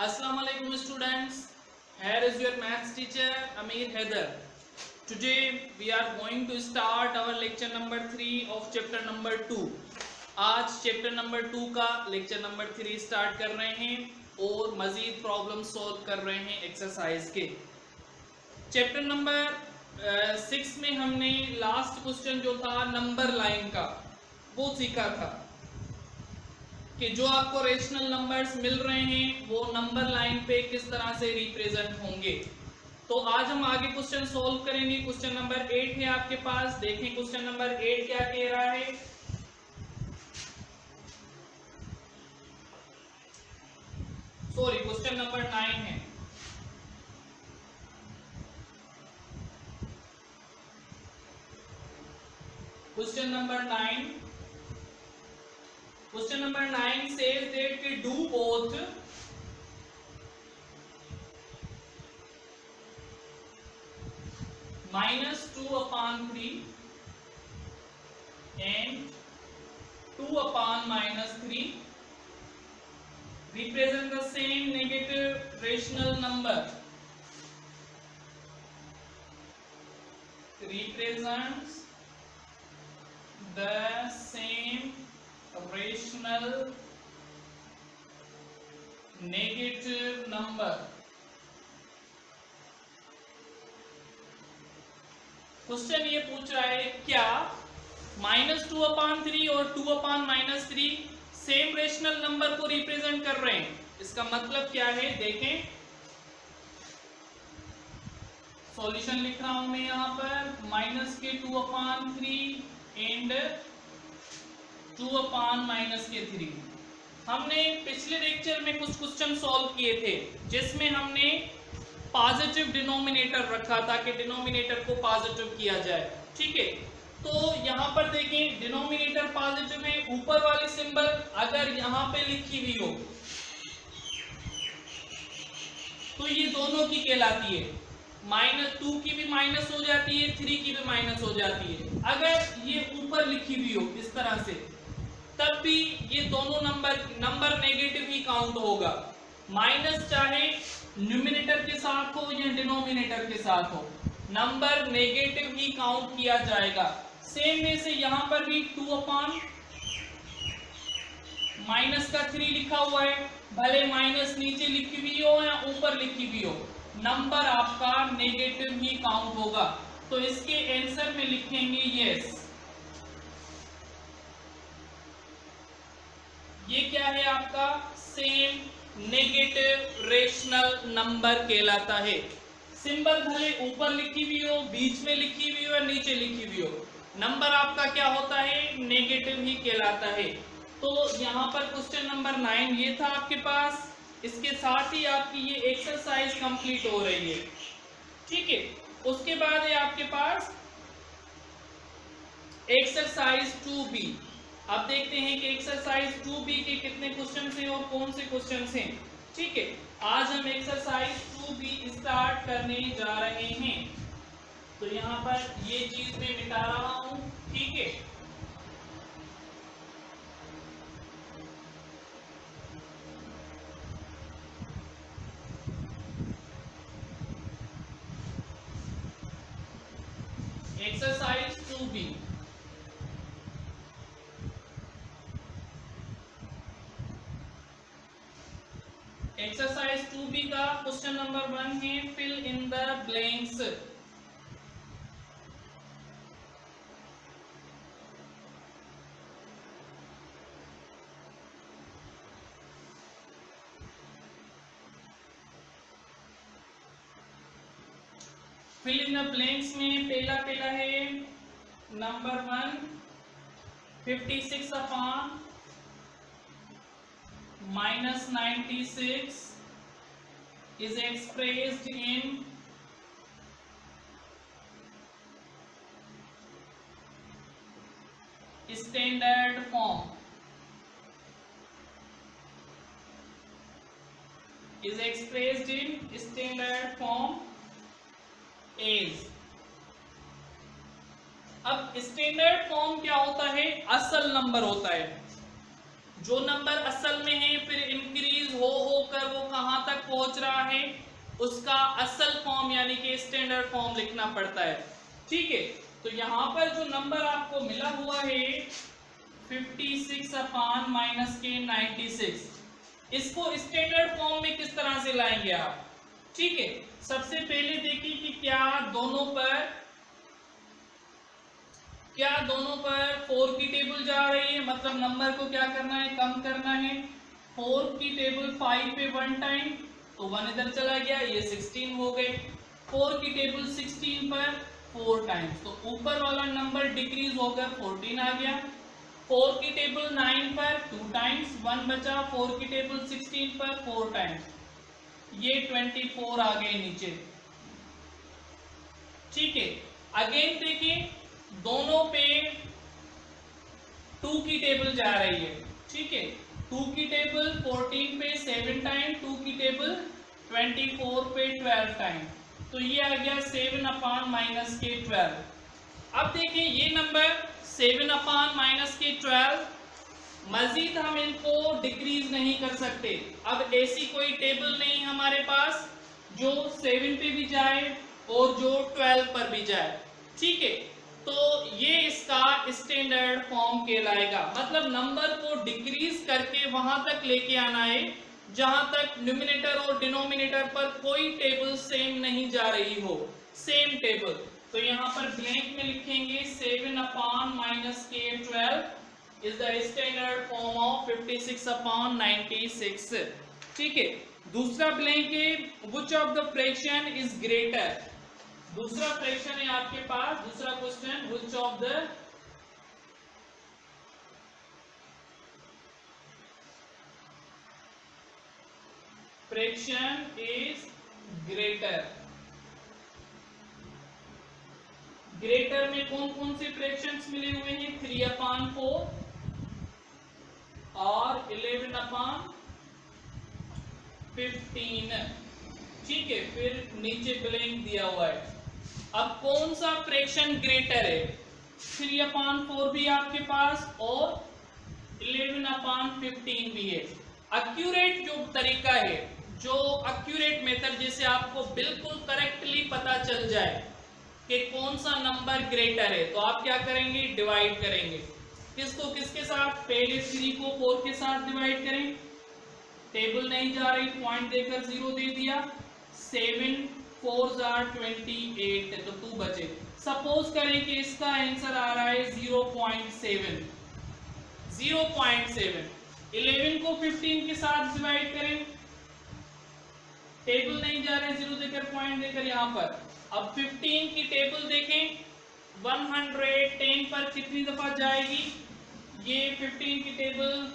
Assalamualaikum students, here is your maths teacher Amir Haider. Today we are going to start our lecture number 3 of chapter number 2. आज chapter number 2 का lecture number 3 start कर रहे हैं और मजीद problem solve कर रहे हैं exercise के। चैप्टर नंबर 6 में हमने लास्ट क्वेश्चन जो था नंबर लाइन का वो सीखा था कि जो आपको रेशनल नंबर्स मिल रहे हैं वो नंबर लाइन पे किस तरह से रिप्रेजेंट होंगे। तो आज हम आगे क्वेश्चन सॉल्व करेंगे। क्वेश्चन नंबर 8 है आपके पास, देखें क्वेश्चन नंबर 8 क्या कह रहा है। सॉरी, क्वेश्चन नंबर 9 है। Question number 9 says that we do both -2/3 and 2/-3 represent the same negative rational number. Represents the same rational negative number. Question ये पूछ रहा है क्या -2/3 और 2/-3 सेम रेशनल नंबर को रिप्रेजेंट कर रहे हैं। इसका मतलब क्या है, देखें। सॉल्यूशन लिख रहा हूं मैं यहां पर -2/3 एंड 2/-3। हमने पिछले लेक्चर में कुछ क्वेश्चन सॉल्व किए थे जिसमें हमने पॉजिटिव डिनोमिनेटर रखा था कि डिनोमिनेटर को पॉजिटिव किया जाए। ठीक है, तो यहां पर देखें डिनोमिनेटर पॉजिटिव है, ऊपर वाली सिंबल अगर यहां पे लिखी हुई हो तो ये दोनों की कहलाती है। -2 की भी माइनस हो जाती है, 3 की भी माइनस हो जाती है। अगर ये ऊपर लिखी हुई हो इस तरह से तब भी ये दोनों नंबर नेगेटिव ही काउंट होगा। माइनस चाहे न्यूमिनेटर के साथ हो या डिनोमिनेटर के साथ हो, नंबर नेगेटिव ही काउंट किया जाएगा। सेम वे से यहां पर भी 2/-3 लिखा हुआ है, भले माइनस नीचे लिखी हुई हो या ऊपर लिखी हुई हो, नंबर आपका नेगेटिव ही काउंट होगा। तो इसके आंसर में लिखेंगे यस। ये क्या है आपका सेम नेगेटिव रेशनल नंबर कहलाता है। सिंबल भले ऊपर लिखी हुई हो, बीच में लिखी हुई हो या नीचे लिखी हुई हो, नंबर आपका क्या होता है, नेगेटिव ही कहलाता है। तो यहां पर क्वेश्चन नंबर 9 ये था आपके पास। इसके साथ ही आपकी ये एक्सरसाइज कंप्लीट हो रही है। ठीक है, उसके बाद है आपके पास एक्सरसाइज 2B। अब देखते हैं कि एक्सरसाइज 2B के कितने क्वेश्चन हैं और कौन से क्वेश्चन हैं। ठीक है, आज हम एक्सरसाइज 2B स्टार्ट करने जा रहे हैं। तो यहाँ पर ये चीज मैं मिटा रहा हूं। ठीक है, एक्सरसाइज 2B। एक्सरसाइज 2B का क्वेश्चन नंबर 1 है fill in the blanks. Fill in the blanks में पहला है number 1 56/-96 is expressed in standard form. Is expressed in standard form as। अब स्टैंडर्ड फॉर्म क्या होता है, असल नंबर होता है। जो नंबर असल में है फिर इंक्रीज हो कर वो कहां तक तक पहुंच रहा है उसका असल फॉर्म यानी कि स्टैंडर्ड फॉर्म लिखना पड़ता है। ठीक है, तो यहाँ पर जो नंबर आपको मिला हुआ है 56 अपान माइनस के 96, इसको स्टैंडर्ड फॉर्म में किस तरह से लाएंगे आप? ठीक है, सबसे पहले देखिए कि क्या दोनों पर 4 की टेबल जा रही है, मतलब नंबर को क्या करना है, कम करना है। 4 की टेबल 5 पे 1 टाइम तो 1 इधर चला गया, ये 16 हो गए। 4 की टेबल 16 पर 4 टाइम्स तो ऊपर वाला नंबर डिक्रीज होकर 14 आ गया। 4 की टेबल 9 पर 2 टाइम्स 1 बचा, 4 की टेबल 16 पर 4 टाइम्स, ये 24 आ गए नीचे। ठीक है, अगेन देखिए दोनों पे 2 की टेबल जा रही है। ठीक है, 2 की टेबल 14 पे 7 टाइम, 2 की टेबल 24 पे 12 टाइम, तो ये आ गया 7 अपान माइनस के 12। अब देखिए ये नंबर 7 अपान माइनस के 12, मजीद हम इनको डिक्रीज नहीं कर सकते। अब ऐसी कोई टेबल नहीं हमारे पास जो 7 पे भी जाए और जो 12 पर भी जाए। ठीक है, तो ये इसका स्टैंडर्ड फॉर्म कहलाएगा, मतलब नंबर को डिक्रीज करके वहां तक लेके आना है जहां तक न्यूमिनेटर और डिनोमिनेटर पर कोई टेबल सेम नहीं जा रही हो, सेम टेबल। तो यहाँ पर ब्लैंक में लिखेंगे 7 अपान माइनस के 12 is the standard form of 56 अपान 96। ठीक है, दूसरा ब्लैंक है which of the fraction is greater. दूसरा फ्रैक्शन है आपके पास, दूसरा question, which of the fraction is greater. Greater में कौन कौन से फ्रैक्शंस मिले हुए हैं? 3 अपान 4 और 11 अपान 15। ठीक है, फिर नीचे ब्लैंक दिया हुआ है। अब कौन सा फ्रैक्शन ग्रेटर है? 3 अपान 4 भी आपके पास और 11 अपान 15 भी है। एक्यूरेट जो तरीका है, जो एक्यूरेट मेथड, जिसे आपको बिल्कुल करेक्टली पता चल जाए कि कौन सा नंबर ग्रेटर है, तो आप क्या करेंगे, डिवाइड करेंगे। किसको किसके साथ? पहले 3 को 4 के साथ डिवाइड करें, टेबल नहीं जा रही, पॉइंट देकर 0 दे दिया। 7 4 are 28 तो 2 बचे। सपोज करें कि इसका आंसर आ रहा है 0.7। 0.7 11 को 15 के साथ डिवाइड करें, टेबल नहीं जा रहे, 0 देकर पॉइंट देकर यहाँ पर। अब 15 की टेबल देखें, 110 पर कितनी दफा जाएगी? ये 15 की table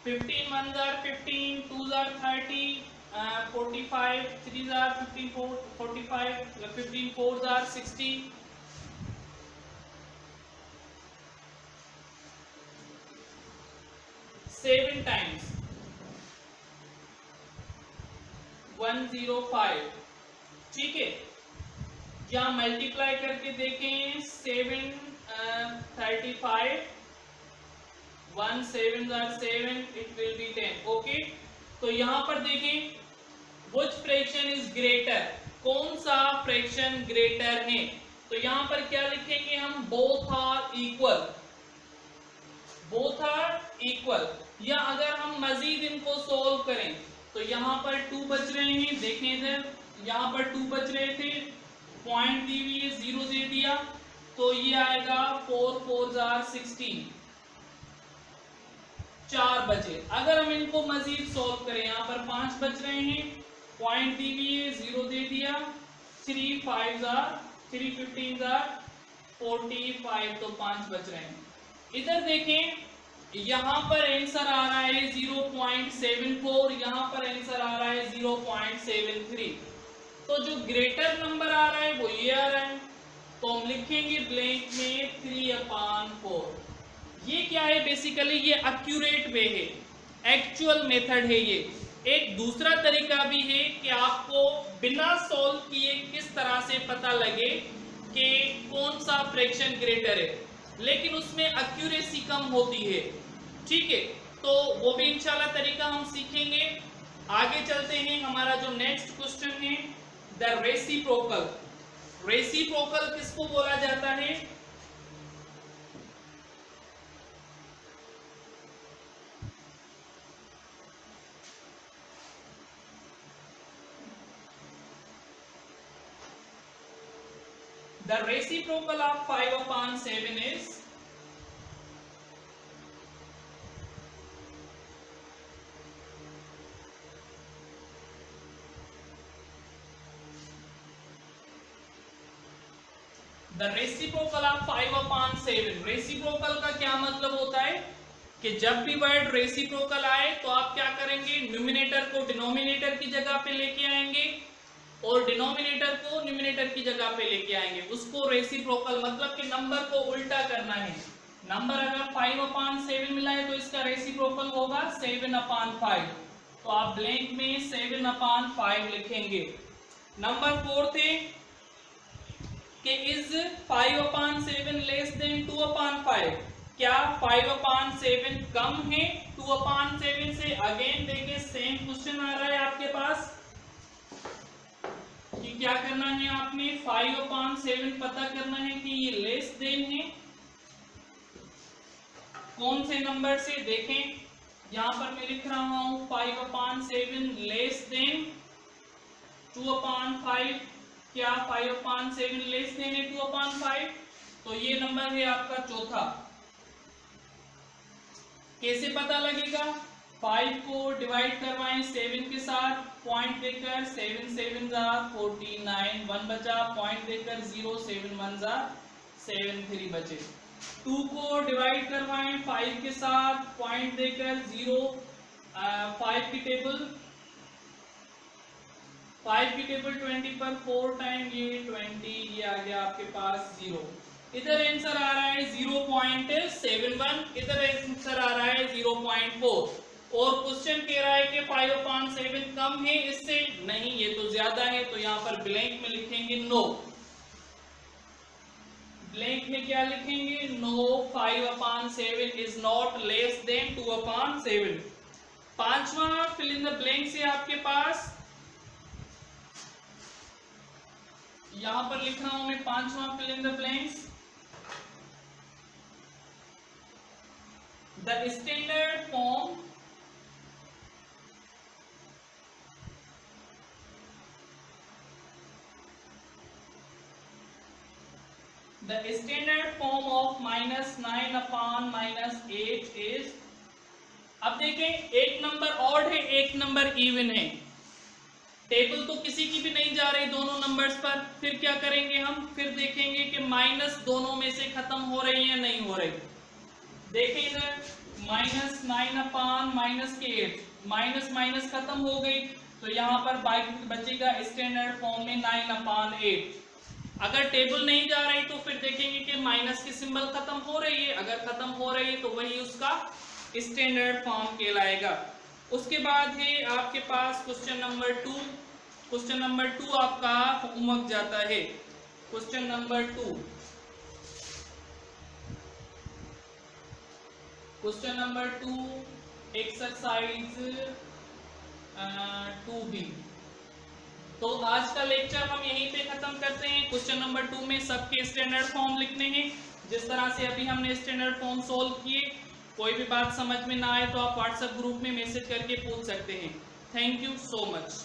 15 1s are 15, 2s are 30, 45, 3s are 15, 45, 15 4s are 60, 7 times 105। ठीक है, या मल्टीप्लाई करके देखें, 7 35, 1 7s are 7, it will be 10। Okay, तो यहां पर देखें which fraction is greater, कौन सा फ्रैक्शन ग्रेटर है? तो यहां पर क्या लिखेंगे हम? both are equal, both are equal। या अगर हम मजीद इनको सोल्व करें तो यहाँ पर 2 बच रहे हैं, देखें इधर, यहाँ पर 2 बच रहे थे, पॉइंट दी हुई है, 0 दे दिया, तो ये आएगा 4 4s are 16, 4 बचे। अगर हम इनको मजीद सोल्व करें, यहाँ पर 5 बच रहे हैं, पॉइंट दी हुई है, 0 दे दिया, 3 5s are 3 15s are 45, तो 5 बच रहे हैं। इधर देखें, यहाँ पर आंसर आ रहा है 0.74, यहाँ पर आंसर आ रहा है 0.73, तो जो ग्रेटर नंबर आ रहा है वो ये आ रहा है, तो हम लिखेंगे ब्लैंक में 3/4। ये क्या है? बेसिकली ये एक्यूरेट वे है, एक्चुअल मेथड है ये। एक दूसरा तरीका भी है कि आपको बिना सॉल्व किए किस तरह से पता लगे कि कौन सा फ्रैक्शन ग्रेटर है, लेकिन उसमें एक्यूरेसी कम होती है। ठीक है, तो वो भी इंशाल्लाह तरीका हम सीखेंगे। आगे चलते हैं, हमारा जो नेक्स्ट क्वेश्चन है, द रेसिप्रोकल। रेसिप्रोकल किसको बोला जाता है? The reciprocal of 5/7 is the reciprocal of 5/7। Reciprocal का क्या मतलब होता है कि जब भी वर्ड रेसिप्रोकल आए तो आप क्या करेंगे, न्यूमिनेटर को डिनोमिनेटर की जगह पे लेके आएंगे और डिनोमिनेटर को न्यूमिनेटर की जगह पे लेके आएंगे। उसको रेसिप्रोकल मतलब कि नंबर को उल्टा करना है। नंबर अगर 5/7 मिला है तो इसका रेसिप्रोकल होगा 7/5। तो आप ब्लैंक में 7/5 लिखेंगे। नंबर 4 है कि इज 5/7 लेस देन 2/5। क्या 5/7 कम है 2/7 से? अगेन देखिए सेम क्वेश्चन आ रहा है आपके पास कि क्या करना है, आपने 5/7 पता करना है कि ये लेस देन है कौन से नंबर से। देखें यहां पर मैं लिख रहा हूं 5/7 लेस देन 2/5। क्या 5/7 लेस देन है 2/5? तो ये नंबर है आपका चौथा। कैसे पता लगेगा? 5 को डिवाइड करवाएं 7 के साथ, पॉइंट देकर 7 7 जा 49, 1 बचा, पॉइंट देकर 0 7 1 जा 7 3 बचे। 2 को डिवाइड करवाएं 5 के साथ, पॉइंट देकर 0, 5 की टेबल 20 पर 4 टाइम ये 20, ये आ गया आपके पास 0। इधर आंसर आ रहा है 0.71, इधर आंसर आ रहा है 0.4। और क्वेश्चन कह रहा है कि 5/7 कम है इससे, नहीं ये तो ज्यादा है। तो यहां पर ब्लैंक में लिखेंगे नो। ब्लैंक में क्या लिखेंगे? No 5/7 is not less than 2/7। पांचवा फिल इन द ब्लैंक से आपके पास यहां पर लिख रहा हूं मैं पांचवा fill in the blanks. The standard form of -9/-8 is। अब देखें एक नंबर ऑड है एक नंबर इवन है, टेबल तो किसी की भी नहीं जा रही दोनों नंबर्स पर। फिर क्या करेंगे हम? फिर देखेंगे कि माइनस दोनों में से खत्म हो रही है नहीं हो रही। देखें इधर -9/-8, माइनस माइनस खत्म हो गई तो यहाँ पर बचेगा स्टैंडर्ड फॉर्म में 9/8। अगर टेबल नहीं जा रही तो फिर देखेंगे कि माइनस की सिंबल खत्म हो रही है, अगर खत्म हो रही है तो वही उसका स्टैंडर्ड फॉर्म कहलाएगा। उसके बाद है आपके पास क्वेश्चन नंबर 2। क्वेश्चन नंबर 2 आपका होमवर्क जाता है। Question number 2, question number 2 exercise 2B। तो आज का लेक्चर हम यहीं पे खत्म करते हैं। क्वेश्चन नंबर 2 में सबके स्टैंडर्ड फॉर्म लिखने हैं जिस तरह से अभी हमने स्टैंडर्ड फॉर्म सोल्व किए। कोई भी बात समझ में ना आए तो आप व्हाट्सएप ग्रुप में मैसेज करके पूछ सकते हैं। Thank you so much.